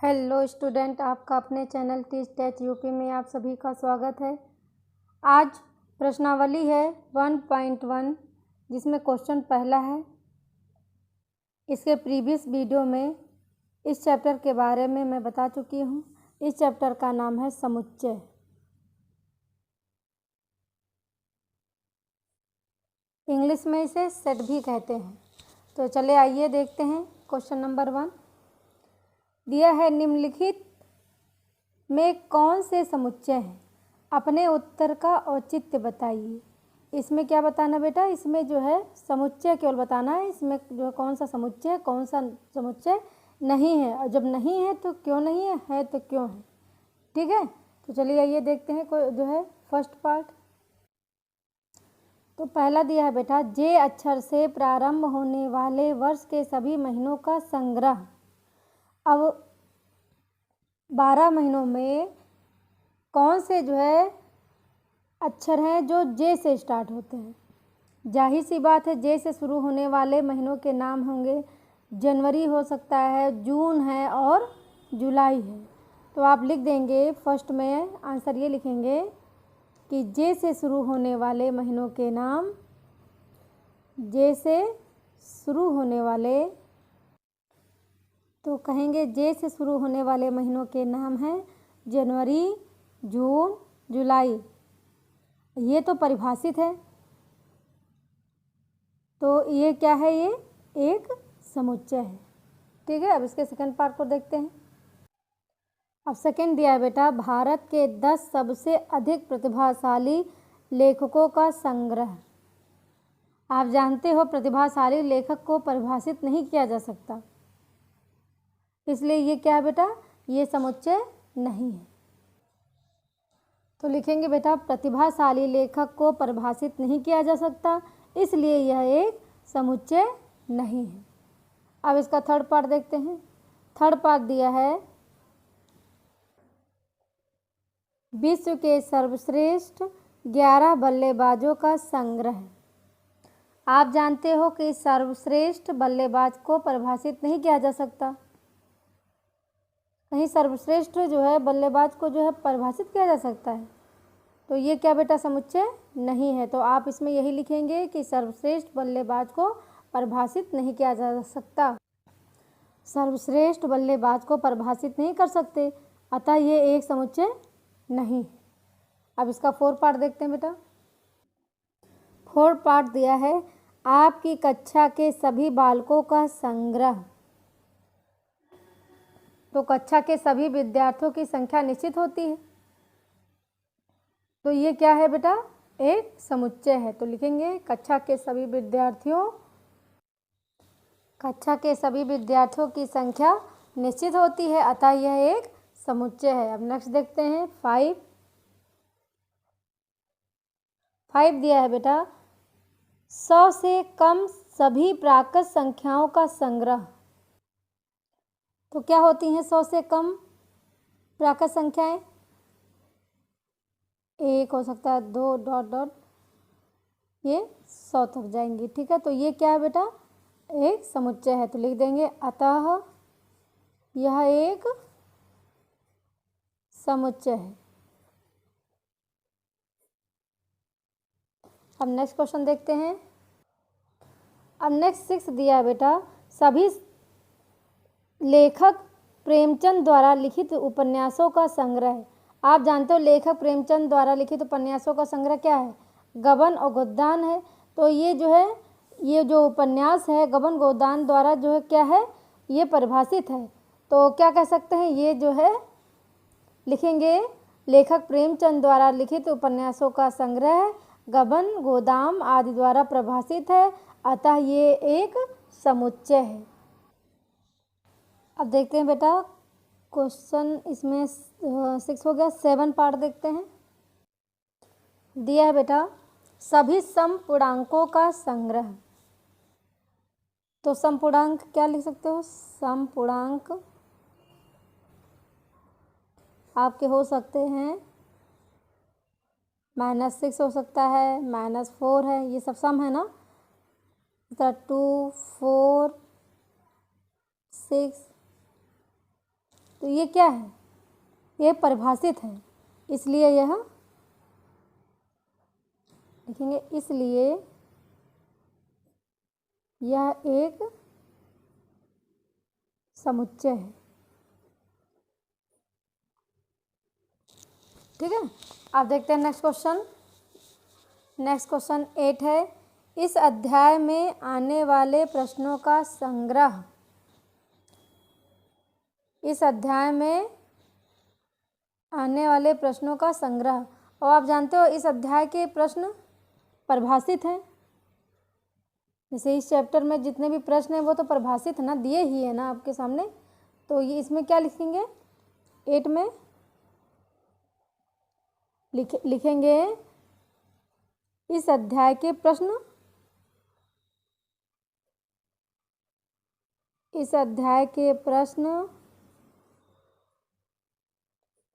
Hello student, आपका अपने channel teach टेच UP में आप सभी का स्वागत है। आज प्रश्नावली है 1.1 जिसमें क्वेश्चन पहला है। इसके प्रीवियस वीडियो में इस चैप्टर के बारे में मैं बता चुकी हूँ। इस चैप्टर का नाम है समुच्चय। इंग्लिश में इसे सेट भी कहते हैं। तो चले आइए देखते हैं क्वेश्चन नंबर 1 दिया है, निम्नलिखित में कौन से समुच्चय हैं? अपने उत्तर का औचित्य बताइए। इसमें क्या बताना बेटा? इसमें जो है समुच्चय केवल बताना है। इसमें जो है कौन सा समुच्चय, कौन सा समुच्चय नहीं है, और जब नहीं है तो क्यों नहीं है तो क्यों है। ठीक है, तो चलिए आइए देखते हैं कोई जो है फर्स्ट पार्ट। तो पहला दिया है बेटा, जे अक्षर से प्रारंभ होने वाले वर्ष के सभी महीनों का संग्रह। अब 12 महीनों में कौन से जो है अक्षर हैं जो जे से स्टार्ट होते हैं? जाहिर सी बात है, जे से शुरू होने वाले महीनों के नाम होंगे जनवरी हो सकता है, जून है और जुलाई है। तो आप लिख देंगे फर्स्ट में आंसर ये लिखेंगे कि जे से शुरू होने वाले महीनों के नाम, जे से शुरू होने वाले, तो कहेंगे जे से शुरू होने वाले महीनों के नाम हैं जनवरी, जून, जुलाई। ये तो परिभाषित है, तो ये क्या है? ये एक समुच्चय है। ठीक है, अब इसके सेकंड पार्ट को देखते हैं। अब सेकंड दिया है बेटा, भारत के 10 सबसे अधिक प्रतिभाशाली लेखकों का संग्रह। आप जानते हो प्रतिभाशाली लेखक को परिभाषित नहीं किया जा सकता, इसलिए ये क्या है बेटा? ये समुच्चय नहीं है। तो लिखेंगे बेटा, प्रतिभाशाली लेखक को परिभाषित नहीं किया जा सकता, इसलिए यह एक समुच्चय नहीं है। अब इसका थर्ड पार्ट देखते हैं। थर्ड पार्ट दिया है, विश्व के सर्वश्रेष्ठ 11 बल्लेबाजों का संग्रह। आप जानते हो कि सर्वश्रेष्ठ बल्लेबाज को परिभाषित नहीं किया जा सकता। कहीं सर्वश्रेष्ठ जो है बल्लेबाज को जो है परिभाषित किया जा सकता है, तो ये क्या बेटा? समुच्चय नहीं है। तो आप इसमें यही लिखेंगे कि सर्वश्रेष्ठ बल्लेबाज को परिभाषित नहीं किया जा सकता। सर्वश्रेष्ठ बल्लेबाज को परिभाषित नहीं कर सकते, अतः ये एक समुच्चय नहीं। अब इसका फोर्थ पार्ट देखते हैं बेटा। फोर्थ पार्ट दिया है, आपकी कक्षा के सभी बालकों का संग्रह। तो कक्षा के सभी विद्यार्थियों की संख्या निश्चित होती है, तो ये क्या है बेटा? एक समुच्चय है। तो लिखेंगे कक्षा के सभी विद्यार्थियों की संख्या निश्चित होती है, अतः यह एक समुच्चय है। अब नेक्स्ट देखते हैं 5 दिया है बेटा, 100 से कम सभी प्राकृत संख्याओं का संग्रह। तो क्या होती हैं 100 से कम प्राकृत संख्याएं? एक हो सकता है, 2 डॉट डॉट, ये 100 तक जाएंगी। ठीक है, तो ये क्या है बेटा? एक समुच्चय है। तो लिख देंगे अतः यह एक समुच्चय है। अब नेक्स्ट क्वेश्चन देखते हैं। अब नेक्स्ट 6 दिया है बेटा, सभी लेखक प्रेमचंद द्वारा लिखित उपन्यासों का संग्रह। आप जानते हो लेखक प्रेमचंद द्वारा लिखित उपन्यासों का संग्रह क्या है? गबन और गोदान है। तो ये जो है, ये जो उपन्यास है गबन गोदान द्वारा जो है क्या है? ये परिभाषित है। तो क्या कह सकते हैं? ये जो है लिखेंगे लेखक प्रेमचंद द्वारा लिखित उपन्यासों का संग्रह गबन गोदाम आदि द्वारा परिभाषित है, अतः ये एक समुच्चय है। अब देखते हैं बेटा क्वेश्चन, इसमें 6 हो गया। 7 पार्ट देखते हैं। दिया है बेटा, सभी समपूर्णांकों का संग्रह। तो समपूर्णांक क्या लिख सकते हो? समपूर्णांक आपके हो सकते हैं -6 हो सकता है, -4 है, ये सब सम है ना। 2, 4, 6, तो ये क्या है, ये परिभाषित है, इसलिए यह लिखेंगे, इसलिए यह एक समुच्चय है। ठीक है, आप देखते हैं नेक्स्ट क्वेश्चन। नेक्स्ट क्वेश्चन 8 है, इस अध्याय में आने वाले प्रश्नों का संग्रह। इस अध्याय में आने वाले प्रश्नों का संग्रह। और आप जानते हो इस अध्याय के प्रश्न परिभाषित हैं। जैसे इस चैप्टर में जितने भी प्रश्न हैं वो तो परिभाषित है ना, दिए ही है ना आपके सामने। तो ये इसमें क्या लिखेंगे, 8 में लिखेंगे इस अध्याय के प्रश्न, इस अध्याय के प्रश्न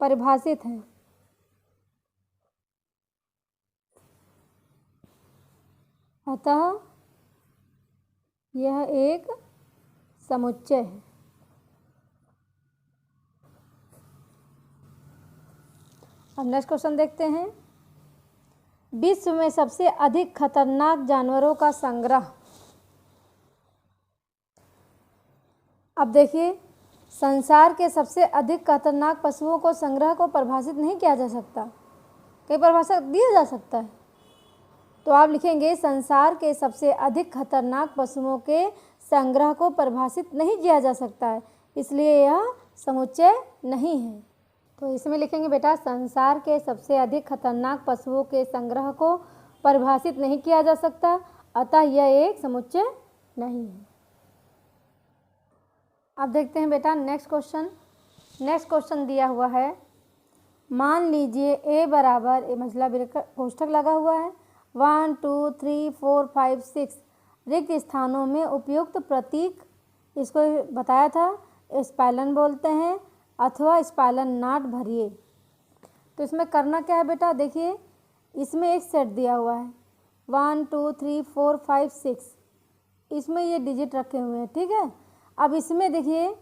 परिभाषित हैं। अतः यह एक समुच्चय है। अब नेक्स्ट क्वेश्चन देखते हैं, विश्व में सबसे अधिक खतरनाक जानवरों का संग्रह। अब देखिए, संसार के सबसे अधिक खतरनाक पशुओं को संग्रह को परिभाषित नहीं किया जा सकता, कई परिभाषा दिया जा सकता है। तो आप लिखेंगे संसार के सबसे अधिक खतरनाक पशुओं के संग्रह को परिभाषित नहीं किया जा सकता है, इसलिए यह समुच्चय नहीं है। तो इसमें लिखेंगे बेटा, संसार के सबसे अधिक खतरनाक पशुओं के संग्रह को परिभाषित नहीं किया जा सकता, अतः यह एक समुच्चय नहीं है। अब देखते हैं बेटा नेक्स्ट क्वेश्चन। नेक्स्ट क्वेश्चन दिया हुआ है, मान लीजिए ए बराबर, मतलब कोष्ठक लगा हुआ है, 1 2 3 4 5 6 रिक्त स्थानों में उपयुक्त प्रतीक, इसको बताया था स्पैलन बोलते हैं, अथवा स्पैलन नाट भरिए। तो इसमें करना क्या है बेटा, देखिए इसमें एक सेट दिया हुआ है 1 2 3 4 5 6, इसमें ये डिजिट रखे हुए हैं। ठीक है, अब इसमें देखिए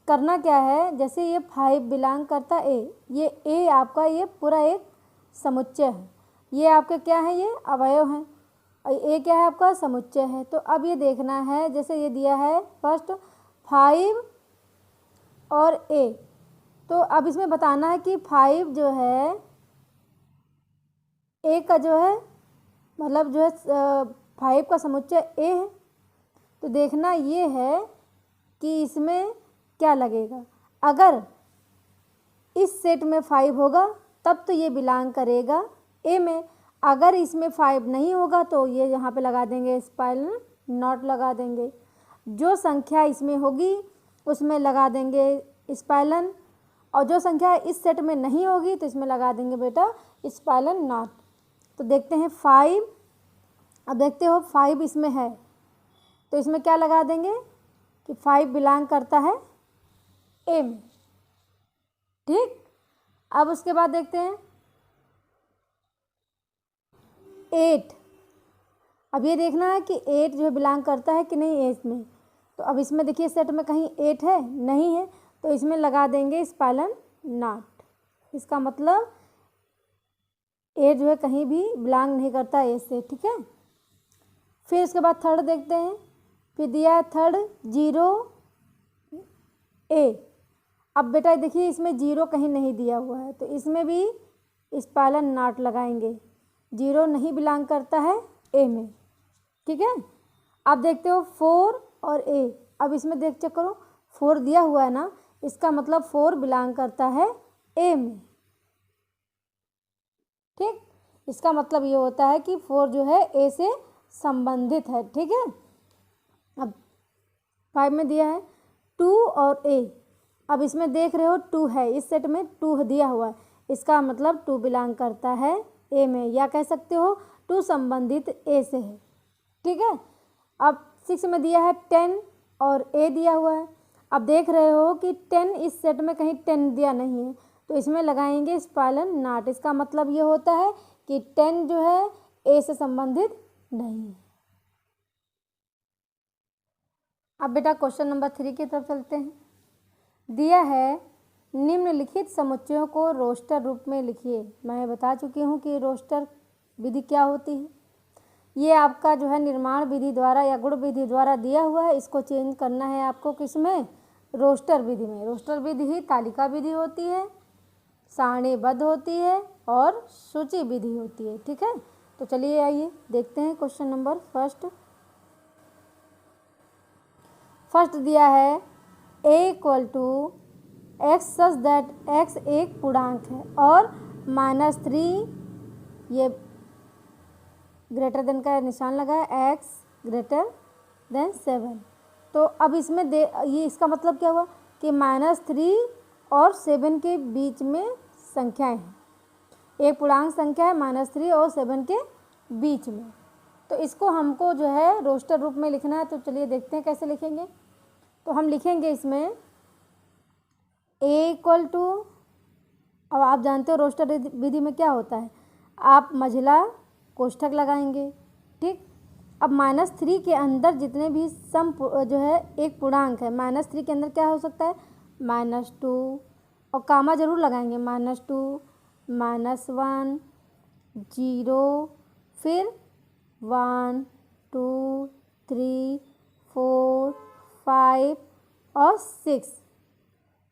करना क्या है, जैसे ये 5 बिलोंग करता ए, ये ए आपका ये पूरा एक समुच्चय है, ये आपके क्या है, ये अवयव हैं, और ए क्या है आपका समुच्चय है। तो अब ये देखना है, जैसे ये दिया है फर्स्ट 5 और ए, तो अब इसमें बताना है कि 5 जो है ए का जो है, मतलब जो है 5 का समुच्चय ए है। तो देखना ये है कि इसमें क्या लगेगा, अगर इस सेट में 5 होगा तब तो ये बिलोंग करेगा ए में, अगर इसमें 5 नहीं होगा तो ये यहाँ पे लगा देंगे स्पैलन नॉट लगा देंगे, जो संख्या इसमें होगी उसमें लगा देंगे स्पैलन, और जो संख्या इस सेट में नहीं होगी तो इसमें लगा देंगे बेटा स्पैलन नॉट। तो देखते हैं 5, अब देखते हो 5 इसमें है तो इसमें क्या लगा देंगे कि 5 बिलोंग करता है ए में। ठीक, अब उसके बाद देखते हैं 8, अब ये देखना है कि 8 जो बिलोंग करता है कि नहीं ए में। तो अब इसमें देखिए सेट में कहीं 8 है, नहीं है, तो इसमें लगा देंगे स्पैलन नॉट, इसका मतलब 8 जो है कहीं भी बिलोंग नहीं करता ए से। ठीक है, फिर उसके बाद थर्ड देखते हैं, फिर दिया है थर्ड 0 ए। अब बेटा देखिए इसमें 0 कहीं नहीं दिया हुआ है, तो इसमें भी स्पैलन नॉट लगाएंगे, 0 नहीं बिलोंग करता है ए में। ठीक है, अब देखते हो 4 और ए, अब इसमें देख चेक करो 4 दिया हुआ है ना, इसका मतलब 4 बिलोंग करता है ए में। ठीक, इसका मतलब ये होता है कि 4 जो है ए से संबंधित है। ठीक है, अब 5 में दिया है 2 और ए, अब इसमें देख रहे हो 2 है, इस सेट में 2 दिया हुआ है, इसका मतलब 2 बिलोंग करता है ए में, या कह सकते हो 2 संबंधित ए से है। ठीक है, अब 6 में दिया है 10 और ए दिया हुआ है, अब देख रहे हो कि 10 इस सेट में कहीं 10 दिया नहीं है, तो इसमें लगाएंगे स्पैलन नॉट, इसका मतलब ये होता है कि 10 जो है ए से संबंधित नहीं है। अब बेटा क्वेश्चन नंबर 3 की तरफ चलते हैं। दिया है निम्नलिखित समुच्चयों को रोस्टर रूप में लिखिए। मैं बता चुकी हूँ कि रोस्टर विधि क्या होती है। ये आपका जो है निर्माण विधि द्वारा या गुण विधि द्वारा दिया हुआ है, इसको चेंज करना है आपको किसमें, रोस्टर विधि में। रोस्टर विधि ही तालिका विधि होती है, सारणीबद्ध होती है और सूची विधि होती है। ठीक है, तो चलिए आइए देखते हैं क्वेश्चन नंबर फर्स्ट दिया है a equal to x such that x एक पूर्णांक है और -3 ये ग्रेटर देन का निशान लगा है, x ग्रेटर देन 7। तो अब इसमें ये इसका मतलब क्या हुआ कि -3 और 7 के बीच में संख्याएं हैं। एक पूर्णांक संख्या है -3 और 7 के बीच में, तो इसको हमको जो है रोस्टर रूप में लिखना है। तो चलिए देखते हैं कैसे लिखेंगे। तो हम लिखेंगे इसमें a इक्वल टू, अब आप जानते हो रोस्टर विधि में क्या होता है, आप मझला कोष्ठक लगाएंगे। ठीक, अब -3 के अंदर जितने भी सम जो है एक पूर्णांक है, -3 के अंदर क्या हो सकता है, -2 और कामा जरूर लगाएंगे, -2 -1 0 फिर 1 2 3 4 5 और 6।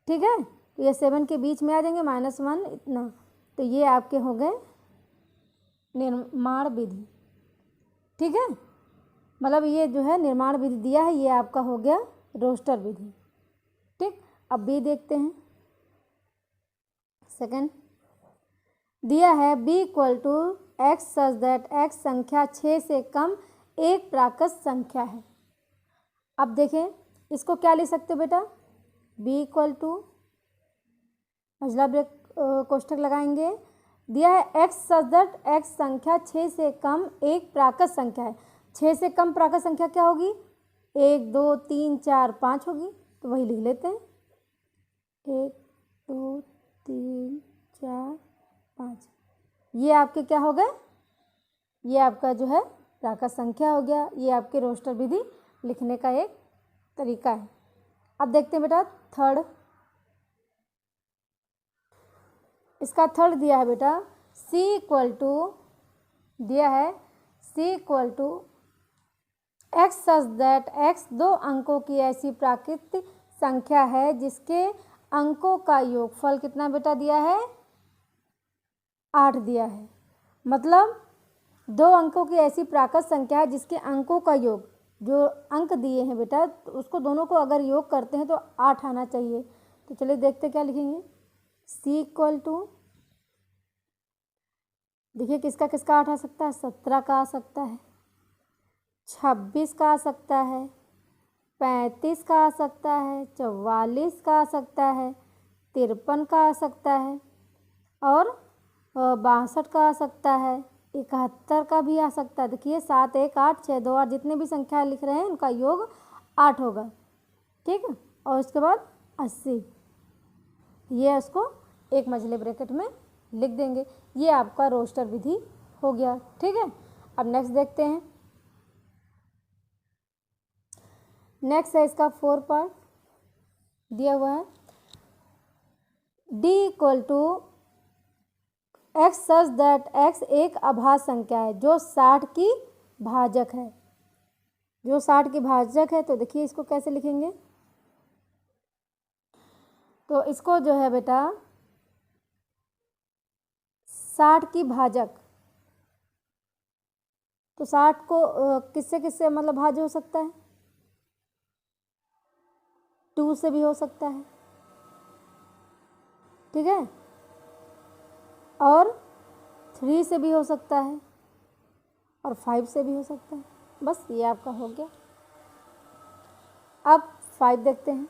ठीक है, तो ये 7 के बीच में आ जाएंगे, -1 इतना। तो ये आपके हो गए निर्माण विधि। ठीक है, मतलब ये जो है निर्माण विधि दिया है, ये आपका हो गया रोस्टर विधि। ठीक, अब बी देखते हैं। सेकंड दिया है b equal to x such that x संख्या 6 से कम एक प्राकृत संख्या है। अब देखें इसको क्या लिख सकते हो बेटा, b इक्वल टू मझला ब्रेक कोष्ठक लगाएंगे, दिया है x सच दैट x संख्या 6 से कम एक प्राकृत संख्या है। 6 से कम प्राकृत संख्या क्या होगी, 1 2 3 4 5 होगी, तो वही लिख लेते हैं 1 2 3 4 5। ये आपके क्या हो गए, ये आपका जो है प्राकृत संख्या हो गया। ये आपके रोस्टर विधि लिखने का एक तरीका है। अब देखते हैं बेटा थर्ड, इसका थर्ड दिया है बेटा c इक्वल टू, दिया है c equal to x such that x 2 अंकों की ऐसी प्राकृतिक संख्या है जिसके अंकों का योगफल कितना बेटा दिया है, 8 दिया है। मतलब 2 अंकों की ऐसी प्राकृत संख्या है जिसके अंकों का योग, जो अंक दिए हैं बेटा तो उसको दोनों को अगर योग करते हैं तो 8 आना चाहिए। तो चलिए देखते क्या लिखेंगे, c इक्वल टू, देखिए किसका किसका 8 आ सकता है, 17 का आ सकता है, 26 का आ सकता है, 35 का आ सकता है, 44 का आ सकता है, 53 का आ सकता है और 62 का आ सकता है, 71 का भी आ सकता है। देखिए 7 1 8 6 2 8 जितने भी संख्या लिख रहे हैं उनका योग 8 होगा। ठीक है, और उसके बाद 80, ये उसको एक मझले ब्रैकेट में लिख देंगे। ये आपका रोस्टर विधि हो गया। ठीक है, अब नेक्स्ट देखते हैं। नेक्स्ट है इसका 4 पार्ट दिया हुआ है, d equal to x such that x एक अभाज्य संख्या है जो 60 की भाजक है, जो 60 की भाजक है। तो देखिए इसको कैसे लिखेंगे, तो इसको जो है बेटा 60 की भाजक, तो 60 को किससे किससे मतलब भाज्य हो सकता है, 2 से भी हो सकता है। ठीक है, और 3 से भी हो सकता है और 5 से भी हो सकता है। बस ये आपका हो गया। अब 5 देखते हैं।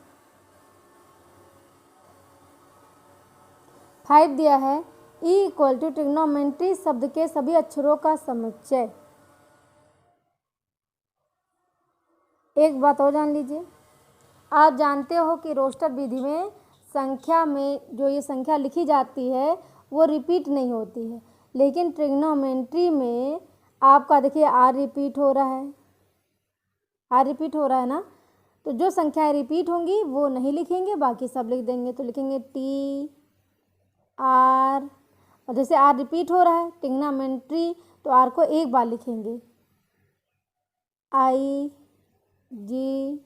5 दिया है e इक्वल टू ट्रिग्नोमेट्री शब्द के सभी अक्षरों का समुच्चय। एक बात और जान लीजिए, आप जानते हो कि रोस्टर विधि में संख्या में जो ये संख्या लिखी जाती है वो रिपीट नहीं होती है, लेकिन ट्रिग्नोमेट्री में आपका देखिए r रिपीट हो रहा है, r रिपीट हो रहा है ना, तो जो संख्याएं रिपीट होंगी वो नहीं लिखेंगे, बाकी सब लिख देंगे। तो लिखेंगे टी आर, और जैसे आर रिपीट हो रहा है टिग्नामेंट्री, तो आर को एक बार लिखेंगे। I G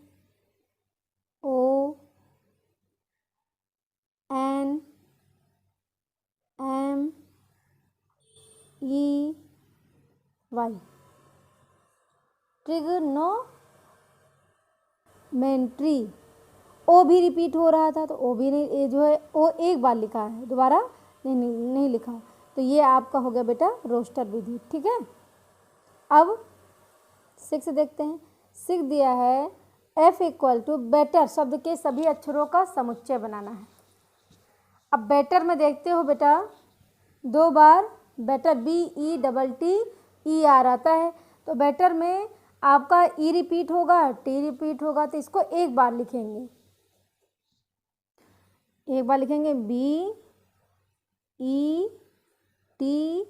O N M E Y, trigonometry. O भी रिपीट हो रहा था तो ओ भी नहीं, ये जो है ओ एक बार लिखा है, दोबारा नहीं लिखा। तो ये आपका हो गया बेटा रोस्टर विधि। ठीक है, अब 6 देखते हैं। 6 दिया है F इक्वल टू बेटर शब्द के सभी अक्षरों का समुच्चय बनाना है। अब बेटर में देखते हो बेटा 2 बार बेटर BETTER आता है, तो बेटर में आपका ई रिपीट होगा, टी रिपीट होगा, तो इसको एक बार लिखेंगे। एक बार लिखेंगे BETTER।